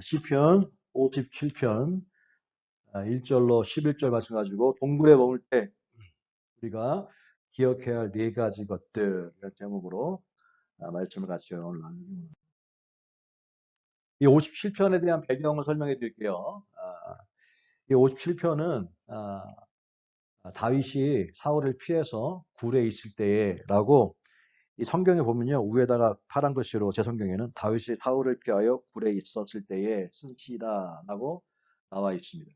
시편 57편 1절로 11절 말씀 가지고 동굴에 머물 때 우리가 기억해야 할 네 가지 것들 이런 제목으로 말씀을 같이 오늘 나누겠습니다. 이 57편에 대한 배경을 설명해 드릴게요. 이 57편은 다윗이 사울을 피해서 굴에 있을 때라고 이 성경에 보면요. 위에다가 파란 글씨로 제 성경에는 다윗이 사울을 피하여 굴에 있었을 때에 쓴 시다라고 나와 있습니다.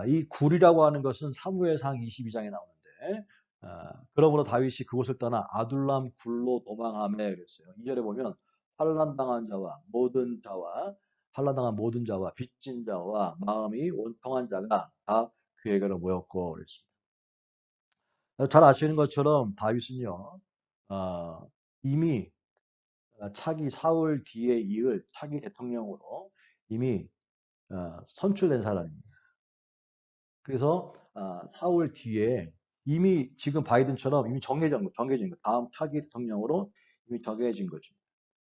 이 굴이라고 하는 것은 사무엘상 22장에 나오는데, 그러므로 다윗이 그곳을 떠나 아둘람 굴로 도망하며 그랬어요. 2절에 보면 환난당한 모든 자와 빚진 자와 마음이 온통한 자가 다 그에게로 모였고 그랬습니다. 잘 아시는 것처럼 다윗은요, 이미 차기 사울 뒤에 이을 차기 대통령으로 이미 선출된 사람입니다. 그래서 사울 뒤에 이미 지금 바이든처럼 이미 정해진 거, 다음 차기 대통령으로 이미 정해진 거죠.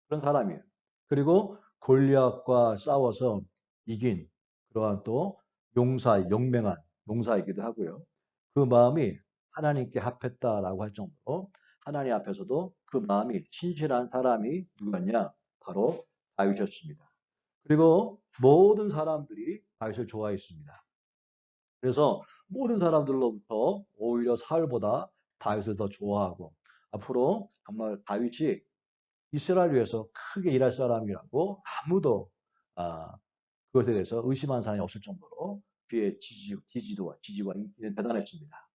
그런 사람이에요. 그리고 골리앗과 싸워서 이긴 그러한 또 용맹한 용사이기도 하고요. 그 마음이 하나님께 합했다라고 할 정도로 하나님 앞에서도 그 마음이 신실한 사람이 누구였냐? 바로 다윗이었습니다. 그리고 모든 사람들이 다윗을 좋아했습니다. 그래서 모든 사람들로부터 오히려 사울보다 다윗을 더 좋아하고 앞으로 정말 다윗이 이스라엘 위해서 크게 일할 사람이라고 아무도 아, 그것에 대해서 의심하는 사람이 없을 정도로 그의 지지와 인기는 대단했습니다.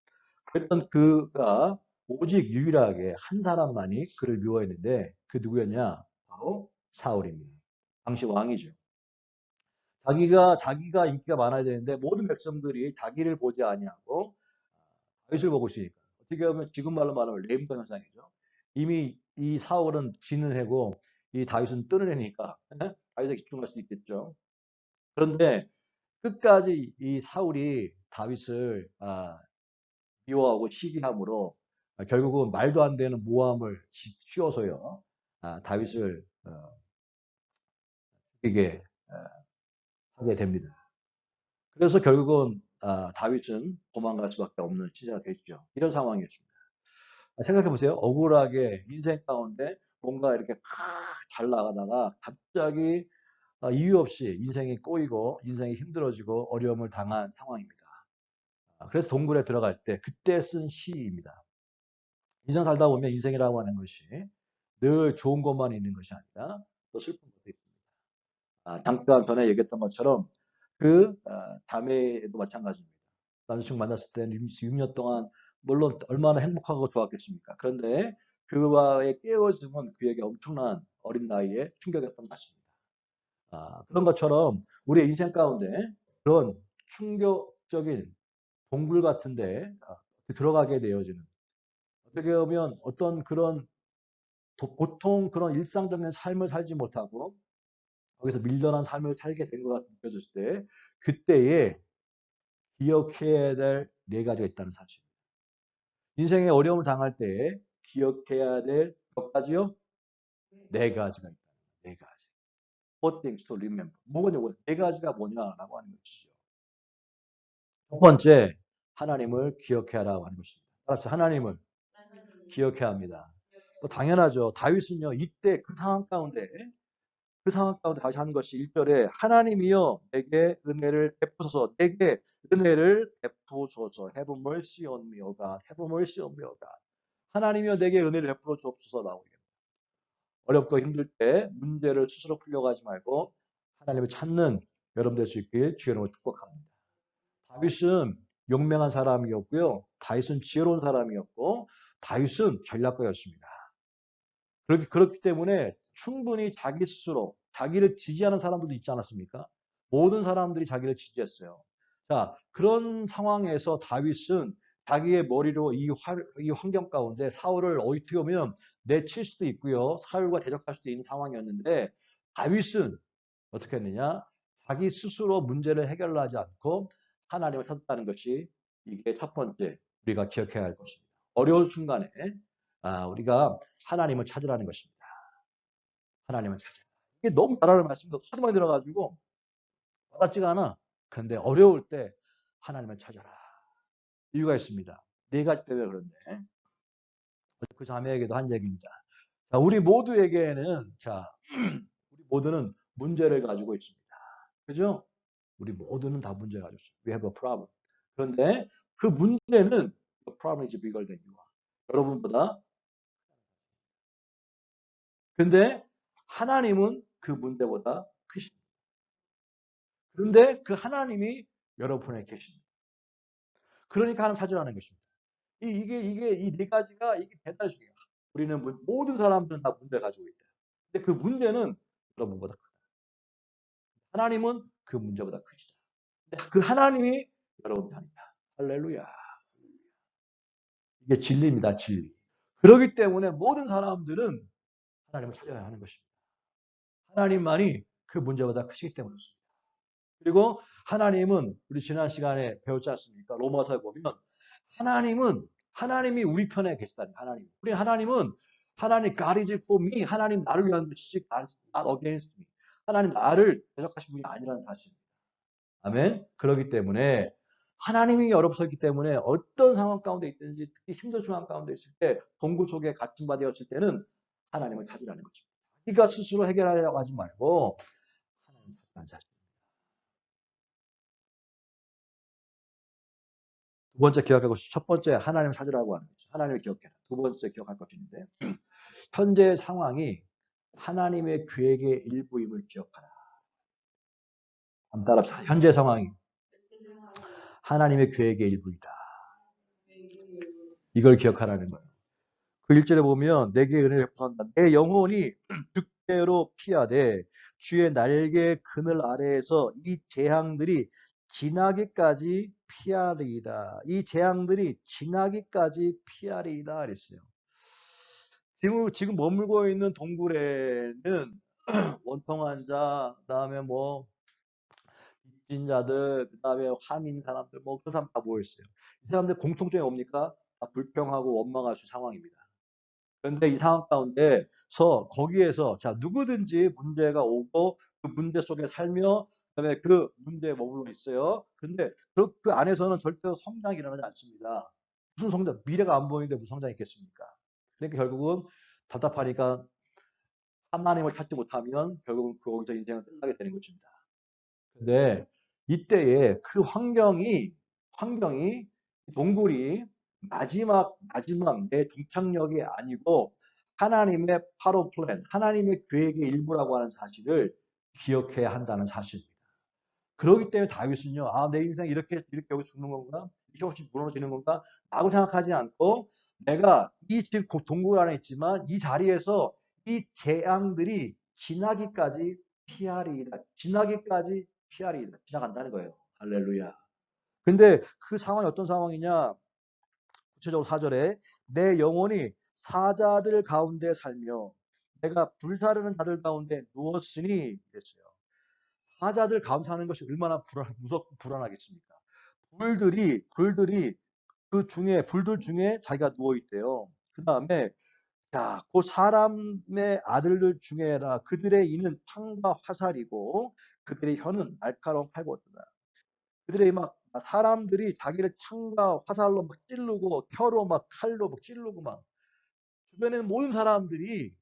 그랬던 그가 오직 유일하게 한 사람만이 그를 미워했는데 그 누구였냐? 바로 사울입니다. 당시 왕이죠. 자기가 인기가 많아야 되는데 모든 백성들이 자기를 보지 아니하고 다윗을 보고 있으니까 어떻게 보면 지금 말로 말하면 램프 현상이죠. 이미 이 사울은 지는 해고 이 다윗은 뜨는 해니까 다윗에 집중할 수 있겠죠. 그런데 끝까지 이 사울이 다윗을 미워하고 시기함으로 결국은 말도 안 되는 모함을 씌워서요 다윗을 죽이게 하게 됩니다. 그래서 결국은 다윗은 도망갈 수밖에 없는 시대가 됐죠. 이런 상황이었습니다. 생각해 보세요. 억울하게 인생 가운데 뭔가 이렇게 잘 나가다가 갑자기 이유 없이 인생이 꼬이고 인생이 힘들어지고 어려움을 당한 상황입니다. 그래서 동굴에 들어갈 때 그때 쓴 시입니다. 인생 살다 보면 인생이라고 하는 것이 늘 좋은 것만 있는 것이 아니라 또 슬픈 것도 있습니다. 잠깐 전에 얘기했던 것처럼 자매도 마찬가지입니다. 남자친구 만났을 때는 6년 동안 물론 얼마나 행복하고 좋았겠습니까? 그런데 그와의 깨어짐은 그에게 엄청난 어린 나이에 충격이었던 것 같습니다. 그런 것처럼 우리의 인생 가운데 그런 충격적인 동굴 같은데 들어가게 되어지는 어떻게 보면 어떤 그런 보통 그런 일상적인 삶을 살지 못하고 거기서 밀려난 삶을 살게 된 것 같은 느껴졌을 때 그때에 기억해야 될 네 가지가 있다는 사실. 인생에 어려움을 당할 때 기억해야 될 몇 가지요? 네 가지가 있다. 네 가지. Four things to remember. 뭐냐고 네 가지가 뭐냐라고 하는 것이죠. 첫 번째, 하나님을 기억해라라고 하는 것입니다. 따라서 하나님을 기억해야 합니다. 뭐 당연하죠. 다윗은요, 이때 그 상황 가운데 다시 하는 것이 1절에 하나님이여 내게 은혜를 베푸소서 내게 은혜를 베푸소서 Have mercy on me, O God. Have mercy on me, O God. 하나님이여 내게 은혜를 베풀어 주옵소서라고 얘기합니다. 어렵고 힘들 때 문제를 스스로 풀려고 하지 말고 하나님을 찾는 여러분 될 수 있길 주의 이름으로 축복합니다. 다윗은 용맹한 사람이었고요. 다윗은 지혜로운 사람이었고 다윗은 전략가였습니다. 그렇기 때문에 충분히 자기 스스로 자기를 지지하는 사람들도 있지 않았습니까? 모든 사람들이 자기를 지지했어요. 자, 그런 상황에서 다윗은 자기의 머리로 이 환경 가운데 사울을 어떻게 보면 내칠 수도 있고요. 사울과 대적할 수도 있는 상황이었는데 다윗은 어떻게 했느냐? 자기 스스로 문제를 해결하지 않고 하나님을 찾았다는 것이 이게 첫 번째 우리가 기억해야 할 것입니다. 어려운 순간에 우리가 하나님을 찾으라는 것입니다. 하나님을 찾으라. 이게 너무 잘하는 말씀도 하도 많이 들어가지고 와닿지가 않아. 근데 어려울 때 하나님을 찾아라. 이유가 있습니다. 네 가지 때문에 그런데 그 자매에게도 한 얘기입니다. 자, 우리 모두에게는 우리 모두는 문제를 가지고 있습니다. 그죠? 우리 모두는 다 문제 가지고 있어요. We have a problem. 그런데 그 문제는 the problem is bigger than you are. 여러분보다. 근데 하나님은 그 문제보다 크십니다. 그런데 그 하나님이 여러분에 계십니다. 그러니까 하나님 찾으라는 것입니다. 이게 이 네 가지가 이게 대단히 중요해요. 우리는 모든 사람들은 다 문제 가지고 있다. 근데 그 문제는 여러분보다 크다. 하나님은 그 문제보다 크시다. 근데 그 하나님이 여러분 편이다. 할렐루야. 이게 진리입니다. 진리. 그렇기 때문에 모든 사람들은 하나님을 찾아야 하는 것입니다. 하나님만이 그 문제보다 크시기 때문이었습니다. 그리고 하나님은 우리 지난 시간에 배웠지 않습니까? 로마서에 보면 하나님이 우리 편에 계시다니. 하나님 God is for me. 하나님 나를 위한 것이지 not against me. 하나님 나를 대적하신 분이 아니라는 사실입니다. 아멘. 그렇기 때문에 하나님이 여러분 서있기 때문에 어떤 상황 가운데 있든지 특히 힘든 상황 가운데 있을 때 동굴 속에 갇힌 바 되었을 때는 하나님을 찾으라는 것입니다. 네가 스스로 해결하려고 하지 말고 하나님 찾으라는 사실. 두 번째 기억할 것이 첫 번째 하나님을 찾으라고 하는 거죠. 하나님을 기억해라. 두 번째 기억할 것인데 현재 상황이 하나님의 계획의 일부임을 기억하라. 따라 현재 상황이 하나님의 계획의 일부이다. 이걸 기억하라는 거예요. 그 1절에 보면 내게 은혜를 베푼다. 내 영혼이 득대로 피하되 주의 날개 그늘 아래에서 이 재앙들이 지나기까지 피하리이다. 이 재앙들이 지나기까지 피하리이다 그랬어요. 지금 머물고 있는 동굴에는 원통 환자, 그다음에 뭐 빚진자들, 그다음에 환인 사람들, 뭐 그런 사람 다 모여 있어요. 이 사람들 공통점이 뭡니까? 다 불평하고 원망할 수 상황입니다. 그런데 이 상황 가운데서 거기에서 자 누구든지 문제가 오고 그 문제 속에 살며 그다음에 그 문제에 머물러 있어요. 근데 그 안에서는 절대로 성장이 일어나지 않습니다. 무슨 성장? 미래가 안 보이는데 무슨 성장이 있겠습니까? 그러니까 결국은 답답하니까 하나님을 찾지 못하면 결국은 거기서 인생은 끝나게 되는 것입니다. 근데 이때에 그 환경이 동굴이 마지막 내 종착역이 아니고 하나님의 파로 플랜, 하나님의 계획의 일부라고 하는 사실을 기억해야 한다는 사실입니다. 그렇기 때문에 다윗은요, 내 인생 이렇게 여기 죽는 건가? 이렇게 혹시 무너지는 건가? 라고 생각하지 않고 내가 이 지금 동굴 안에 있지만 이 자리에서 이 재앙들이 지나기까지 피하리이다. 지나기까지 피하리이다. 지나간다는 거예요. 할렐루야. 근데 그 상황이 어떤 상황이냐? 구체적으로 4절에 내 영혼이 사자들 가운데 살며 내가 불사르는 자들 가운데 누웠으니 그랬어요. 사자들 가운데 사는 것이 얼마나 무섭고 불안하겠습니까? 불들이 불들 중에 자기가 누워 있대요. 그 다음에 자, 그 사람의 아들들 중에라 그들의 이는 창과 화살이고 그들의 혀는 날카로운 팔보더라. 그들의 막 사람들이 자기를 창과 화살로 막 찌르고 혀로 막 칼로 막 찌르고 막 주변에 있는 모든 사람들이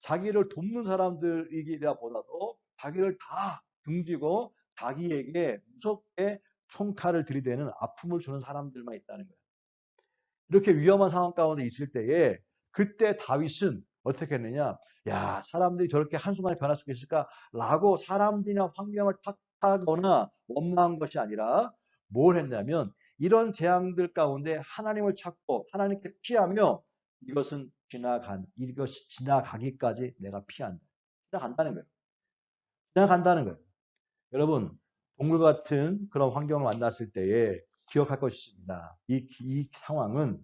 자기를 돕는 사람들이기라 보다도 자기를 다 등지고 자기에게 무섭게 총칼을 들이대는 아픔을 주는 사람들만 있다는 거예요. 이렇게 위험한 상황 가운데 있을 때에 그때 다윗은 어떻게 했느냐? 야, 사람들이 저렇게 한순간에 변할 수 있을까라고 사람들이나 환경을 탓하거나 원망한 것이 아니라 뭘 했냐면 이런 재앙들 가운데 하나님을 찾고 하나님께 피하며 이것이 지나가기까지 내가 피한다. 지나간다는 거예요. 지나간다는 거예요. 여러분, 동물 같은 그런 환경을 만났을 때에 기억할 것이 있습니다. 이 상황은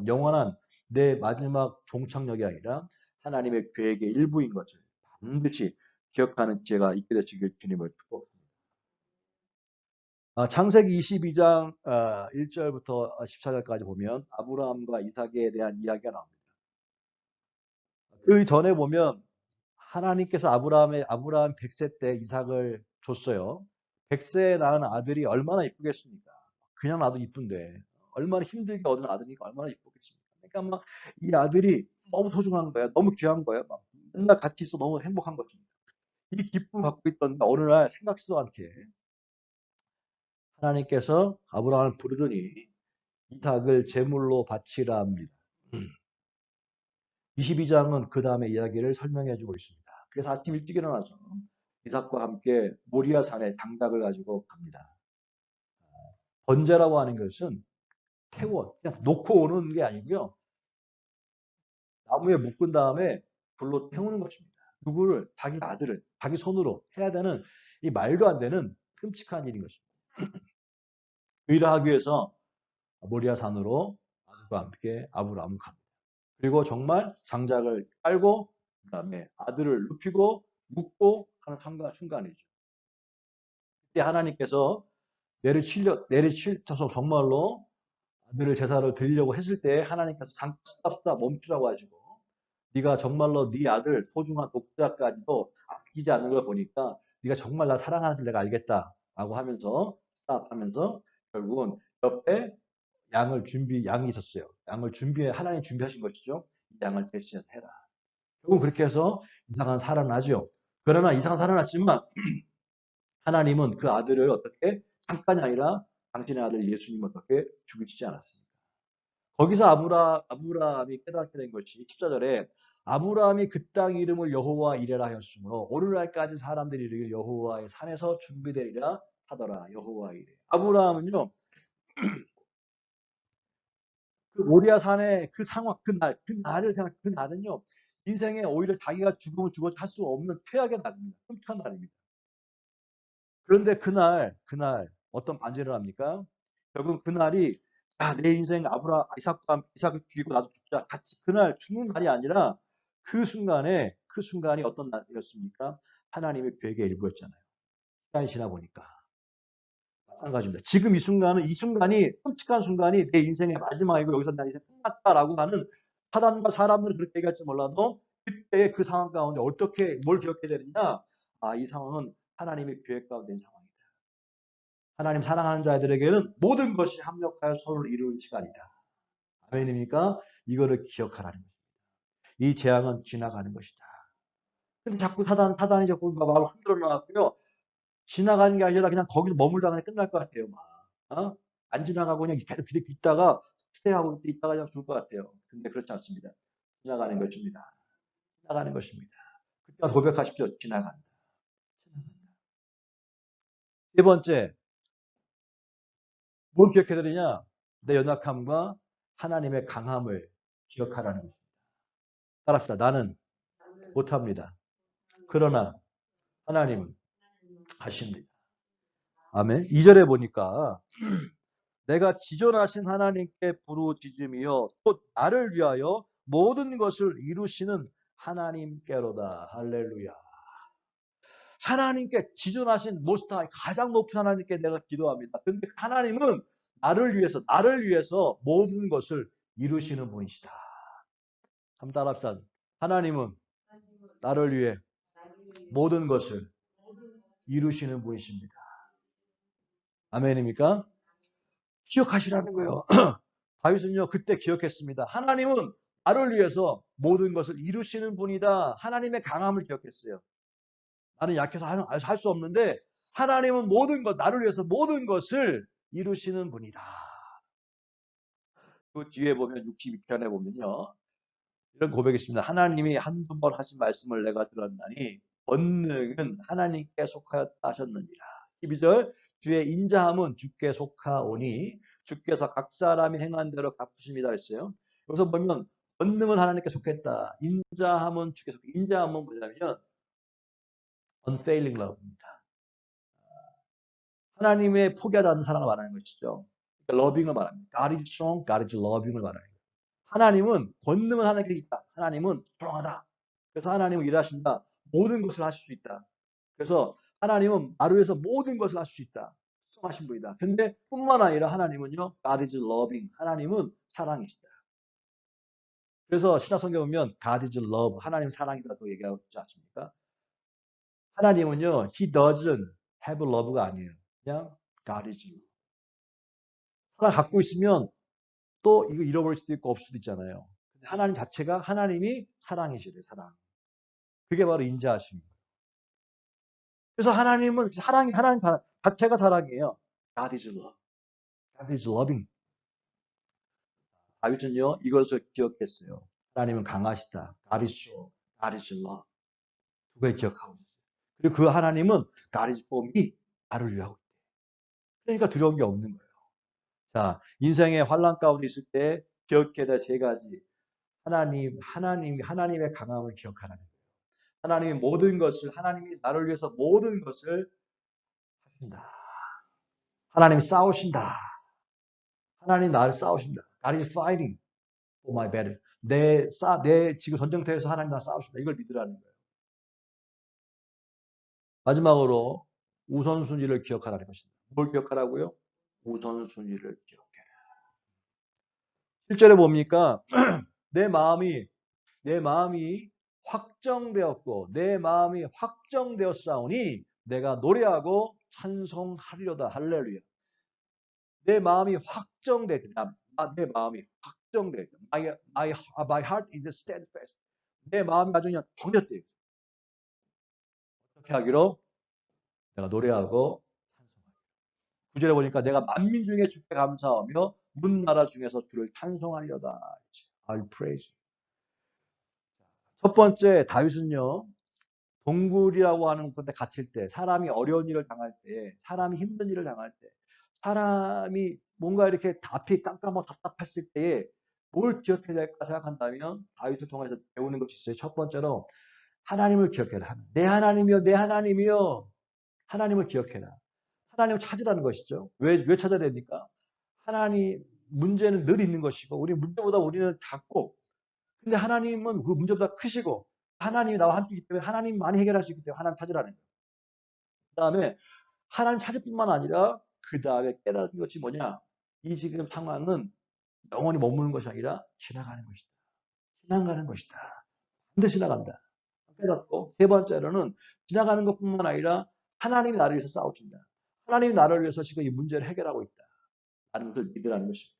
영원한 내 마지막 종착역이 아니라 하나님의 계획의 일부인 것을 반드시 기억하는 지혜가 있게 되시길 주님을 축복합니다. 창세기 22장 1절부터 14절까지 보면 아브라함과 이삭에 대한 이야기가 나옵니다. 그 전에 보면 하나님께서 아브라함 100세 때 이삭을 줬어요. 100세에 낳은 아들이 얼마나 이쁘겠습니까? 그냥 낳아도 이쁜데 얼마나 힘들게 얻은 아들이니까 얼마나 이쁘겠습니까? 그러니까 막 이 아들이 너무 소중한 거야. 너무 귀한 거야. 막 맨날 같이 있어 너무 행복한 거지. 이 기쁨을 갖고 있던데 어느 날 생각지도 않게 하나님께서 아브라함을 부르더니 이삭을 제물로 바치라 합니다. 22장은 그 다음에 이야기를 설명해 주고 있습니다. 그래서 아침 일찍 일어나서 이삭과 함께 모리아 산에 장작을 가지고 갑니다. 번제라고 하는 것은 그냥 놓고 오는 게 아니고요. 나무에 묶은 다음에 불로 태우는 것입니다. 누구를? 자기 아들을 자기 손으로 해야 되는 이 말도 안 되는 끔찍한 일인 것입니다. 그 일을 하기 위해서 모리아 산으로 아들과 함께 아브라함은 갑니다. 그리고 정말 장작을 깔고 그다음에 아들을 눕히고 묶고 하는 순간이죠. 그때 하나님께서 내리치셔서 정말로 아들을 제사를 드리려고 했을 때 하나님께서 잠깐 스탑 멈추라고 하시고 네가 정말로 네 아들 소중한 독자까지도 아끼지 않는 걸 보니까 네가 정말 나 사랑하는지 내가 알겠다라고 하면서 스탑하면서 결국은 옆에 양이 있었어요. 하나님 준비하신 것이죠. 이 양을 대신해서 해라. 결국 그렇게 해서 이삭은 살아나죠. 그러나 이삭은 살아났지만 하나님은 그 아들을 어떻게 잠깐이 아니라 당신의 아들 예수님을 어떻게 죽이시지 않았습니다. 거기서 아브라함이 깨닫게 된 것이 14절에 아브라함이 그 땅 이름을 여호와 이레라 하였으므로 오늘날까지 사람들이 이르길 여호와의 산에서 준비되리라 하더라. 여호와 이레. 아브라함은요. 그 모리아 산의 그 상황, 그 날은요, 인생에 오히려 자기가 죽으면 죽어도 할 수 없는 최악의 날입니다. 끔찍한 날입니다. 그런데 그날 어떤 반지를 합니까? 결국 그날이, 내 인생 이삭을 죽이고 나도 죽자. 같이 그날 죽는 날이 아니라 그 순간이 어떤 날이었습니까? 하나님의 계획의 일부였잖아요. 시간이 지나 보니까. 마찬가지입니다. 지금 이 순간이 끔찍한 순간이 내 인생의 마지막이고 여기서 나 인생 끝났다라고 하는 사단과 사람들은 그렇게 얘기할지 몰라도 그때 그 상황 가운데 어떻게 뭘 기억해야 되느냐? 이 상황은 하나님의 계획 가운데 있는 상황이다. 하나님 사랑하는 자들에게는 모든 것이 합력하여 서로를 이루는 시간이다. 아멘입니까? 이거를 기억하라는 것입니다. 이 재앙은 지나가는 것이다. 근데 자꾸 사단이 자꾸 마음을 흔들어 놔갖고요. 지나가는 게 아니라 그냥 거기서 머물다가 끝날 것 같아요. 막. 안 지나가고 그냥 계속 있다가 스테이하고 있다가 그냥 죽을 것 같아요. 근데 그렇지 않습니다. 지나가는 것입니다. 지나가는 것입니다. 그때 고백하십시오. 지나간다. 세 번째, 뭘 기억해야 되느냐? 내 연약함과 하나님의 강함을 기억하라는 것입니다. 따라합시다. 나는 못합니다. 그러나 하나님은 하십니다. 아멘. 2절에 보니까 내가 지존하신 하나님께 부르짖으며 또 나를 위하여 모든 것을 이루시는 하나님께로다. 할렐루야. 하나님께 지존하신 모스트하이 가장 높은 하나님께 내가 기도합니다. 그런데 하나님은 나를 위해서 모든 것을 이루시는 분이시다. 한번 따라합시다. 하나님은 나를 위해 모든 것을 이루시는 분이십니다. 아멘입니까? 기억하시라는 거예요. 다윗은요, 그때 기억했습니다. 하나님은 나를 위해서 모든 것을 이루시는 분이다. 하나님의 강함을 기억했어요. 나는 약해서 할 수 없는데, 하나님은 나를 위해서 모든 것을 이루시는 분이다. 그 뒤에 보면 62편에 보면요. 이런 고백이 있습니다. 하나님이 한두 번 하신 말씀을 내가 들었나니, 권능은 하나님께 속하였다 하셨느니라. 12절, 주의 인자함은 주께 속하오니, 주께서 각 사람이 행한 대로 갚으십니다 했어요. 여기서 보면 권능은 하나님께 속했다. 인자함은 주께 속했다. 인자함은 뭐냐면 unfailing love입니다. 하나님의 포기하지 않는 사랑을 말하는 것이죠. 그러니까 loving을 말합니다. God is strong, God is loving을 말하는 거예요. 하나님은 권능은 하나님께 있다. 하나님은 strong하다. 그래서 하나님은 일하신다. 모든 것을 하실 수 있다. 그래서 하나님은 나를 위해서 모든 것을 하실 수 있다. 수성하신 분이다. 근데 뿐만 아니라 하나님은요, God is loving. 하나님은 사랑이시다. 그래서 신약 성경 보면 God is love, 하나님 사랑이라고 얘기하고 있지 않습니까? 하나님은요, He doesn't have love가 아니에요. 그냥 God is love. 사랑 갖고 있으면 또 이거 잃어버릴 수도 있고 없을 수도 있잖아요. 하나님 자체가 하나님이 사랑이시래요, 사랑. 그게 바로 인자하심이에요. 그래서 하나님은 하나님 자체가 사랑이에요. God is love. God is loving. 다윗은요, 이것을 기억했어요. 하나님은 강하시다. God is true. God is love. 두 가지 기억하고 있어요. 그리고 그 하나님은 God is for me. 나를 위하고 있대. 그러니까 두려운 게 없는 거예요. 자, 인생의 환란 가운데 있을 때 기억해야 될 세 가지. 하나님의 강함을 기억하라는 거예요. 하나님이 모든 것을, 하나님이 나를 위해서 모든 것을 하신다. 하나님이 싸우신다. 하나님 나를 싸우신다. God is fighting for my battle. 내 지금 전쟁터에서 하나님 나를 싸우신다. 이걸 믿으라는 거예요. 마지막으로 우선순위를 기억하라는 것입니다. 뭘 기억하라고요? 우선순위를 기억해라. 실제로 뭡니까? 내 마음이 확정되었고 내 마음이 확정되었사오니 내가 노래하고 찬송하리로다. 할렐루야. 내 마음이 확정되다. 내 마음이 확정되다. My heart is steadfast. 내 마음이 아주 그냥 정렸대요. 어떻게 하기로? 내가 노래하고 찬송하리라. 9절에 보니까 내가 만민 중에 주께 감사하며 문 나라 중에서 주를 찬송하리로다. I'll praise. 첫 번째 다윗은요. 동굴이라고 하는 건데 갇힐 때, 사람이 어려운 일을 당할 때, 사람이 힘든 일을 당할 때, 사람이 뭔가 이렇게 앞이 깜깜하고 답답했을 때에 뭘 기억해야 될까 생각한다면 다윗을 통해서 배우는 것이 있어요. 첫 번째로 하나님을 기억해라. 내 하나님이여, 내 하나님이여. 하나님을 기억해라. 하나님을 찾으라는 것이죠. 왜 찾아야 됩니까? 하나님 문제는 늘 있는 것이고 우리 문제보다 우리는 작고 근데 하나님은 그 문제보다 크시고 하나님이 나와 함께이기 때문에 하나님 많이 해결할 수 있기 때문에 하나님 찾으라는 거예요. 그 다음에 하나님 찾을 뿐만 아니라 그 다음에 깨닫는 것이 뭐냐? 이 지금 상황은 영원히 머무는 것이 아니라 지나가는 것이다. 지나가는 것이다. 반드시 지나간다. 깨닫고 세 번째로는 지나가는 것뿐만 아니라 하나님이 나를 위해서 싸워준다. 하나님이 나를 위해서 지금 이 문제를 해결하고 있다. 라는 것을 믿으라는 것입니다.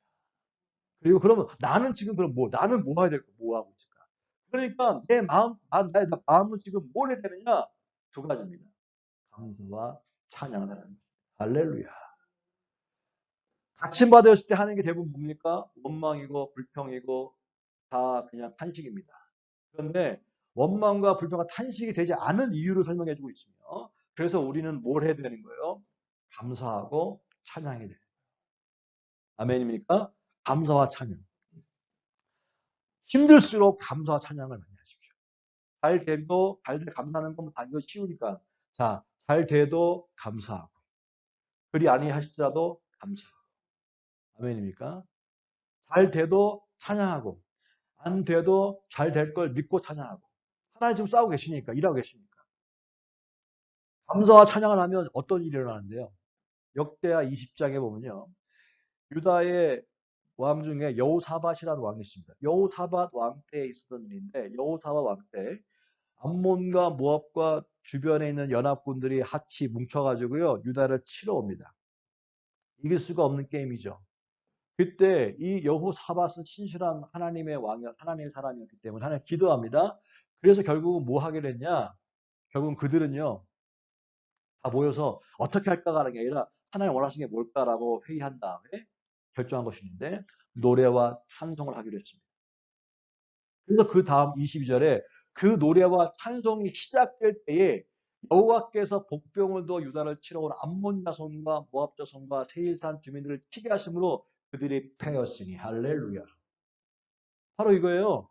그리고 그러면 나는 지금 그럼 나는 뭐 해야 될까? 뭐 하고 있을까? 그러니까 내 마음은 지금 뭘 해야 되느냐? 두 가지입니다. 감사와 찬양을 하는 거예요. 할렐루야. 닥침받았을 때 하는 게 대부분 뭡니까? 원망이고 불평이고 다 그냥 탄식입니다. 그런데 원망과 불평과 탄식이 되지 않은 이유를 설명해 주고 있으며 그래서 우리는 뭘 해야 되는 거예요? 감사하고 찬양해야 돼요. 아멘입니까? 감사와 찬양. 힘들수록 감사와 찬양을 많이 하십시오. 잘 돼도 감사하는 건 다 이거 쉬우니까 잘 돼도 감사하고 그리 아니하시더라도 감사하고 아멘입니까? 잘 돼도 찬양하고 안 돼도 잘 될 걸 믿고 찬양하고 하나님 지금 싸우고 계시니까 일하고 계시니까 감사와 찬양을 하면 어떤 일이 일어나는데요? 역대하 20장에 보면요. 유다의 왕 중에 여호사밧이라는 왕이 있습니다. 여호사밧 왕 때에 있었던 일인데 여호사밧 왕 때 암몬과 모압과 주변에 있는 연합군들이 같이 뭉쳐가지고요. 유다를 치러 옵니다. 이길 수가 없는 게임이죠. 그때 이 여호사밧은 신실한 하나님의 하나님의 사람이었기 때문에 하나님 기도합니다. 그래서 결국은 뭐 하게 됐냐? 결국은 그들은요. 다 모여서 어떻게 할까가 하는 게 아니라 하나님 원하시는 게 뭘까라고 회의한 다음에 결정한 것이 있는데 노래와 찬송을 하기로 했습니다. 그래서 그 다음 22절에 그 노래와 찬송이 시작될 때에 여호와께서 복병을 두어 유다를 치러 온 암몬 자손과 모압 자손과 세일산 주민들을 치게 하심으로 그들이 패였으니 할렐루야. 바로 이거예요.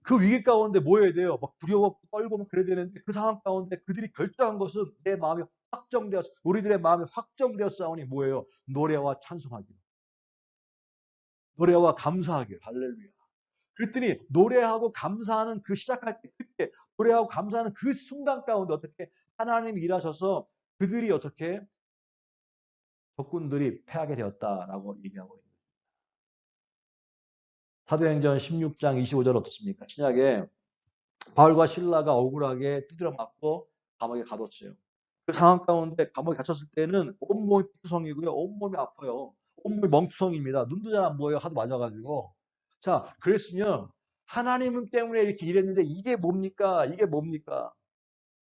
그 위기 가운데 뭐 해야 돼요? 막 두려워 떨고 막 그래야 되는데 그 상황 가운데 그들이 결정한 것은 내 마음이 우리들의 마음이 확정되었사오니 뭐예요? 노래와 찬송하기. 노래와 감사하기. 할렐루야. 그랬더니 노래하고 감사하는 그 시작할 때 그때 노래하고 감사하는 그 순간 가운데 어떻게 하나님이 일하셔서 그들이 어떻게 적군들이 패하게 되었다라고 얘기하고 있습니다. 사도행전 16장 25절 어떻습니까? 신약에 바울과 실라가 억울하게 두드려 맞고 감옥에 가뒀어요. 그 상황 가운데 감옥에 갇혔을 때는 온몸이 피투성이고요. 온몸이 아파요. 온몸이 멍투성입니다. 눈도 잘 안 보여요. 하도 맞아가지고. 자, 그랬으면 하나님 때문에 이렇게 일했는데 이게 뭡니까? 이게 뭡니까?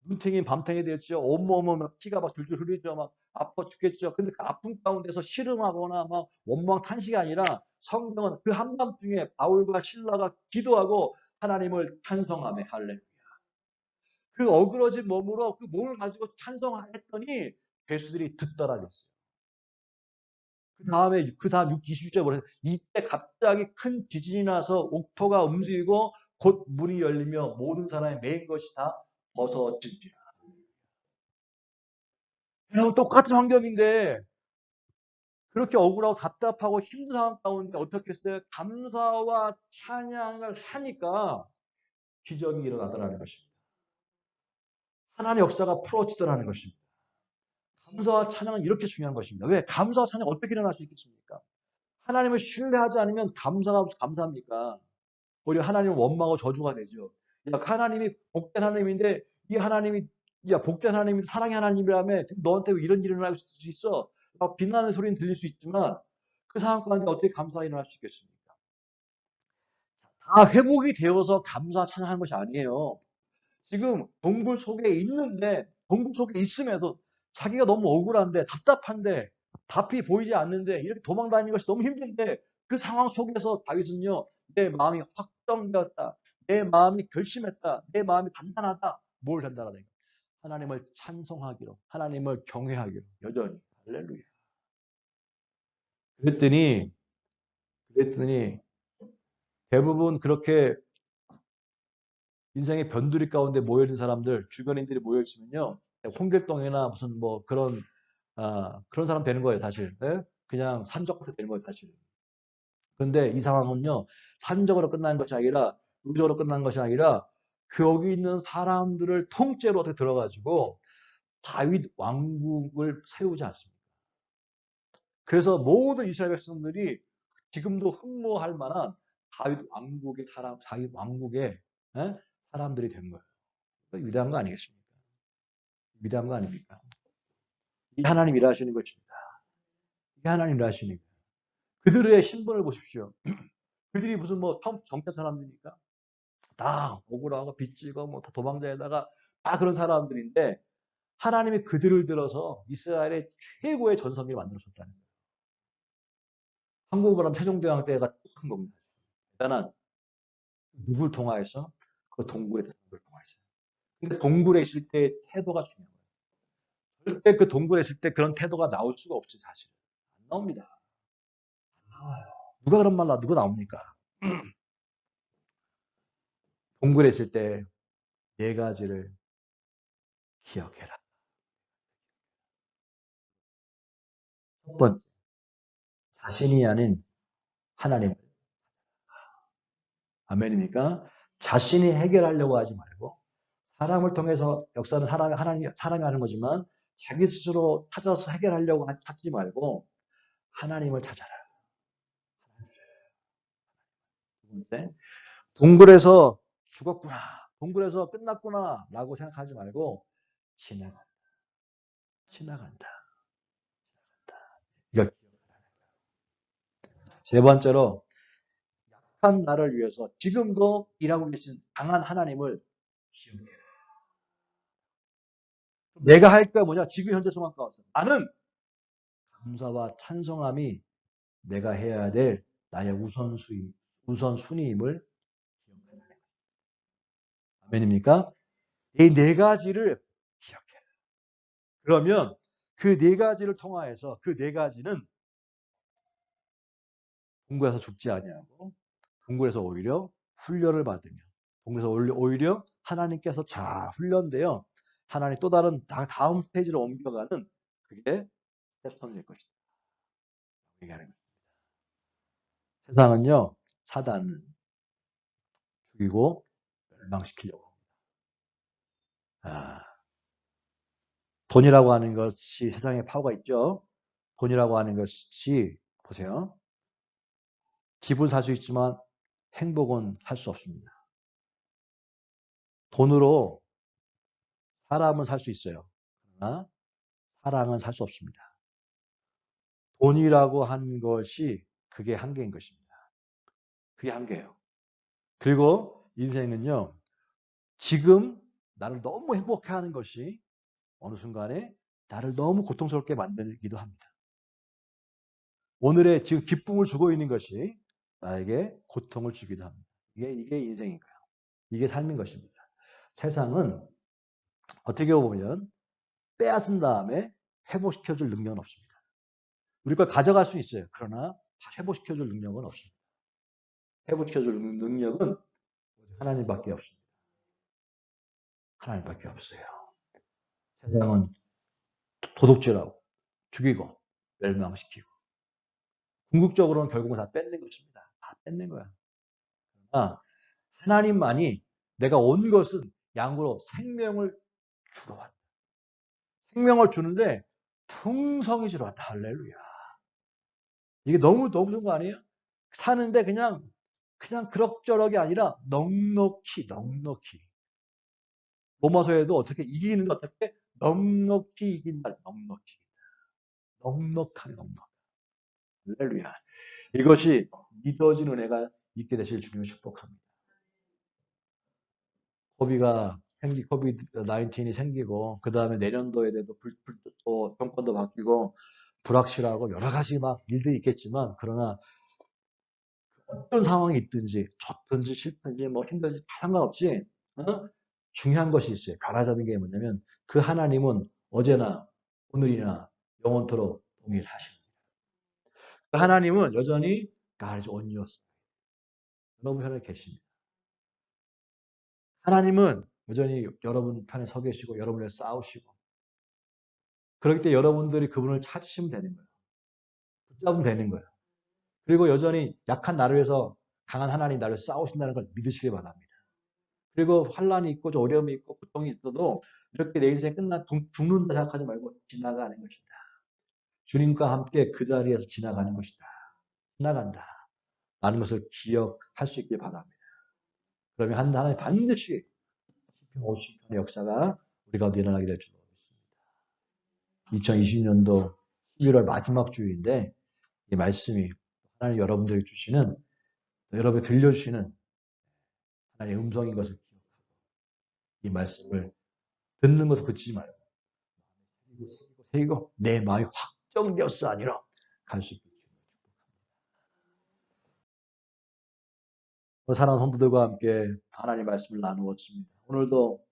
눈탱이 밤탱이 되었죠. 온몸은 막 피가 막 줄줄 흐르죠. 막 아파 죽겠죠. 근데 그 아픔 가운데서 씨름하거나 막 원망 탄식이 아니라 성경은 그 한밤중에 바울과 실라가 기도하고 하나님을 찬송하며 할렐루야. 그 어그러진 몸으로 그 몸을 가지고 찬송했더니 괴수들이 듣더라 그랬어요. 그 다음 20절 보세요. 이때 갑자기 큰 지진이 나서 옥토가 움직이고 곧 문이 열리며 모든 사람이 메인 것이 다 벗어진지라. 여러분 똑같은 환경인데 그렇게 억울하고 답답하고 힘든 상황 가운데 어떻게 했어요? 감사와 찬양을 하니까 기적이 일어나더라는 것입니다. 하나님의 역사가 풀어지더라는 것입니다. 감사와 찬양은 이렇게 중요한 것입니다. 왜? 감사와 찬양 어떻게 일어날 수 있겠습니까? 하나님을 신뢰하지 않으면 감사가 감사합니까? 오히려 하나님은 원망하고 저주가 되죠. 야, 하나님이 복된 하나님인데 이 하나님이 야 복된 하나님이 사랑의 하나님이라며 너한테 왜 이런 일이 일어날 수 있어? 비난의 소리는 들릴 수 있지만 그 상황 가운데 어떻게 감사가 일어날 수 있겠습니까? 다 회복이 되어서 감사 찬양하는 것이 아니에요. 지금 동굴 속에 있는데 동굴 속에 있음에도 자기가 너무 억울한데 답답한데 답이 보이지 않는데 이렇게 도망다니는 것이 너무 힘든데 그 상황 속에서 다윗은요 내 마음이 확정되었다. 내 마음이 결심했다. 내 마음이 단단하다. 뭘 단단하다? 하나님을 찬송하기로 하나님을 경외하기로 여전히 할렐루야. 그랬더니 대부분 그렇게 인생의 변두리 가운데 모여있는 사람들, 주변인들이 모여있으면요. 홍길동이나 무슨 뭐 그런 사람 되는 거예요, 사실. 네? 그냥 산적한테 되는 거예요, 사실. 그런데 이 상황은요, 산적으로 끝난 것이 아니라, 의적으로 끝난 것이 아니라, 그 여기 있는 사람들을 통째로 어떻게 들어가지고, 다윗 왕국을 세우지 않습니다. 그래서 모든 이스라엘 백성들이 지금도 흠모할 만한 다윗 왕국의 예? 사람들이 된 거예요. 위대한 거 아니겠습니까? 위대한 거 아닙니까? 이 하나님 일하시는 것입니다. 이 하나님 일하시는 거예요. 그들의 신분을 보십시오. 그들이 무슨 뭐 정탐 사람들입니까? 다 억울하고 빚지고 뭐 다 도망자에다가 다 그런 사람들인데 하나님이 그들을 들어서 이스라엘의 최고의 전성기를 만들어줬다는 거예요. 한국으로 하면 세종대왕 때가 큰 겁니다. 대단한 누굴 통하여서 그 동굴의 사람을 통하여서. 근데 동굴에 있을 때 태도가 중요한 거예요. 절대 그 동굴에 있을 때 그런 태도가 나올 수가 없죠, 사실. 안 나옵니다. 안 나와요. 누가 나옵니까? 동굴에 있을 때 네 가지를 기억해라. 첫 번째, 자신이 아닌 하나님. 아멘입니까? 자신이 해결하려고 하지 말고 사람을 통해서 역사는 사람이 하는 거지만 자기 스스로 찾아서 해결하려고 찾지 말고 하나님을 찾아라. 두 번째, 동굴에서 죽었구나. 동굴에서 끝났구나. 라고 생각하지 말고 지나간다. 지나간다. 이걸 세 번째로 약한 나를 위해서 지금도 일하고 계신 강한 하나님을 기억해. 내가 할 게 뭐냐? 지금 현재 상황 가운데 나는 감사와 찬송함이 내가 해야 될 나의 우선순위임을 기억해야 돼. 아멘입니까? 이 네 가지를 기억해. 그러면 그 네 가지를 통하여서 그 네 가지는 동굴에서 죽지 아니하고 동굴에서 오히려 훈련을 받으며 동굴에서 오히려 하나님께서 자 훈련되어 하나님 또 다른 다음 스테이지로 옮겨가는 그게 스텝선일 것이다. 얘기하는 거예요. 세상은요 사단을 죽이고 멸망시키려고 합니다. 돈이라고 하는 것이 세상에 파워가 있죠. 돈이라고 하는 것이 보세요. 집을 살 수 있지만 행복은 살 수 없습니다. 돈으로 사람은 살 수 있어요. 그러나 사랑은 살 수 없습니다. 돈이라고 한 것이 그게 한계인 것입니다. 그게 한계예요. 그리고 인생은요, 지금 나를 너무 행복해하는 것이 어느 순간에 나를 너무 고통스럽게 만들기도 합니다. 오늘의 지금 기쁨을 주고 있는 것이 나에게 고통을 주기도 합니다. 이게 인생인 거예요. 이게 삶인 것입니다. 세상은 어떻게 보면 빼앗은 다음에 회복시켜줄 능력은 없습니다. 우리 걸 가져갈 수 있어요. 그러나 다 회복시켜줄 능력은 없습니다. 회복시켜줄 능력은 하나님밖에 없습니다. 하나님밖에 없어요. 세상은 도둑질하고 죽이고 멸망시키고 궁극적으로는 결국은 다 뺏는 것입니다. 다 뺏는 거야. 아, 하나님만이 내가 온 것은 양으로 생명을 주러 왔다. 생명을 주는데 풍성히 주러 왔다. 할렐루야. 이게 너무 좋은 거 아니에요? 사는데 그냥 그럭저럭이 아니라 넉넉히. 로마서에도 어떻게 이기는 거 어떻게 넉넉히 이긴다. 넉넉하게. 할렐루야. 이것이 믿어진 은혜가 있게 되실 주님을 축복합니다. 코비드 19이 생기고 그 다음에 내년도에도 또 정권도 바뀌고 불확실하고 여러 가지 막 일들이 있겠지만 그러나 어떤 상황이 있든지 좋든지 싫든지 뭐 힘든지 다 상관없이 어? 중요한 것이 있어요. 변화되는 게 뭐냐면 그 하나님은 어제나 오늘이나 영원토록 동일하십니다. 그 하나님은 여전히 God is on your side. 여러분 편에 계십니다. 하나님은 여전히 여러분 편에 서 계시고 여러분을 싸우시고 그렇기 때문에 여러분들이 그분을 찾으시면 되는 거예요. 붙잡으면 되는 거예요. 그리고 여전히 약한 나를 위해서 강한 하나님 나를 싸우신다는 걸 믿으시기 바랍니다. 그리고 환란이 있고 어려움이 있고 고통이 있어도 이렇게 내 인생이 죽는다 생각하지 말고 지나가는 것이다. 주님과 함께 그 자리에서 지나가는 것이다. 지나간다. 라는 것을 기억할 수 있길 바랍니다. 그러면 하나님 반드시 50편의 역사가 우리 가운데 일어나게 될 줄 믿습니다. 2020년도 11월 마지막 주일인데 이 말씀이 하나님 여러분들에게 주시는 여러분이 들려주시는 하나님의 음성인 것을 기억하고 이 말씀을 듣는 것을 그치지 말고 새기고 내 마음이 확정되었어 아니라 갈 수 있게 사랑하는 성도들과 함께 하나님의 말씀을 나누었습니다. 오늘도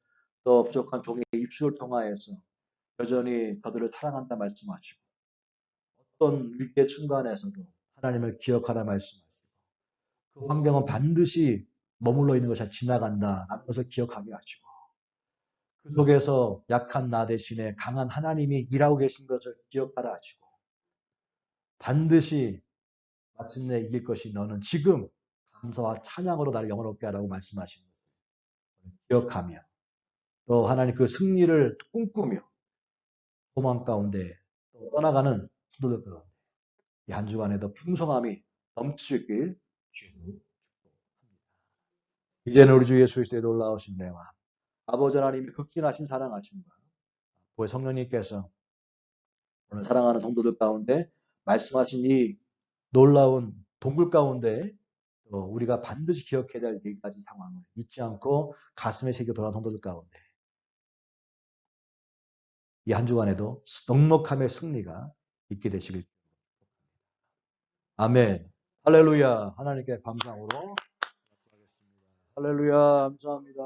또 부족한 종의 입술을 통하여서 여전히 저들을 사랑한다 말씀하시고 어떤 위기의 순간에서도 하나님을 기억하라 말씀하시고 그 환경은 반드시 머물러 있는 것이 지나간다 라는 것을 기억하게 하시고 그 속에서 약한 나 대신에 강한 하나님이 일하고 계신 것을 기억하라 하시고 반드시 마침내 이길 것이 너는 지금 감사와 찬양으로 나를 영원롭게 하라고 말씀하신 것을 기억하며 또 하나님 그 승리를 꿈꾸며 소망 가운데 또 떠나가는 성도들 가운데 이 한 주간에도 풍성함이 넘치길 주님 이제는 우리 주 예수 그리스도의 놀라우신 은혜와 아버지 하나님의 극진하신 사랑하심과 우리 성령님께서 오늘 사랑하는 성도들 가운데 말씀하신 이 놀라운 동굴 가운데 우리가 반드시 기억해야 될 4가지 상황을 잊지 않고 가슴에 새겨 돌아온 성도들 가운데 이 한 주간에도 넉넉함의 승리가 있게 되시길 아멘. 할렐루야. 하나님께 감사함으로 할렐루야. 감사합니다.